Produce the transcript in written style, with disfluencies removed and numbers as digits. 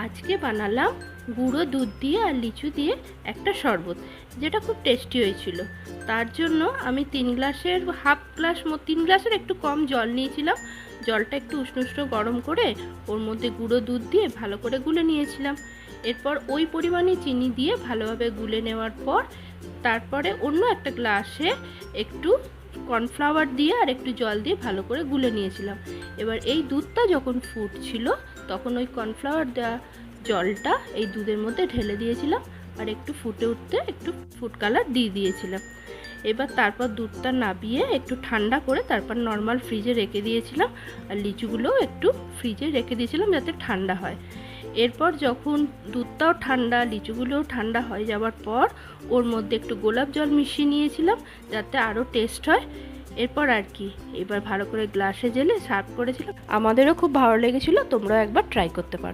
আজকে বানালাম গুঁড়ো দুধ দিয়ে আর লিচু দিয়ে একটা শরবত, যেটা খুব টেস্টি হয়েছিল। তার জন্য আমি 3 গ্লাসের একটু কম জল নিয়েছিলাম। জলটা একটু উষ্ণ উষ্ণ গরম করে ওর মধ্যে গুঁড়ো দুধ দিয়ে ভালো করে গুলে নিয়েছিলাম। এরপর ওই পরিমাণে চিনি দিয়ে ভালোভাবে গুলে নেওয়ার পর তারপরে অন্য একটা গ্লাসে একটু কর্নফ্লাওয়ার দিয়ে আর একটু জল দিয়ে ভালো করে গুলে নিয়েছিলাম। এবার এই দুধটা যখন ফুটছিল তখন ওই কর্নফ্লাওয়ার দেওয়া জলটা এই দুধের মধ্যে ঢেলে দিয়েছিলাম আর একটু ফুটে উঠতে একটু ফুড কালার দিয়ে দিয়েছিলাম। এবার তারপর দুধটা নাবিয়ে একটু ঠান্ডা করে তারপর নর্মাল ফ্রিজে রেখে দিয়েছিলাম, আর লিচুগুলোও একটু ফ্রিজে রেখে দিয়েছিলাম যাতে ঠান্ডা হয়। এরপর যখন দুধটাও ঠান্ডা, লিচুগুলোও ঠান্ডা হয়ে যাওয়ার পর ওর মধ্যে একটু গোলাপ জল মিশিয়ে নিয়েছিলাম যাতে আরও টেস্ট হয়। এরপর আর কি, এবার ভালো করে গ্লাসে জেলে সার্ভ করেছিলাম। আমাদেরও খুব ভালো লেগেছিলো, তোমরাও একবার ট্রাই করতে পারো।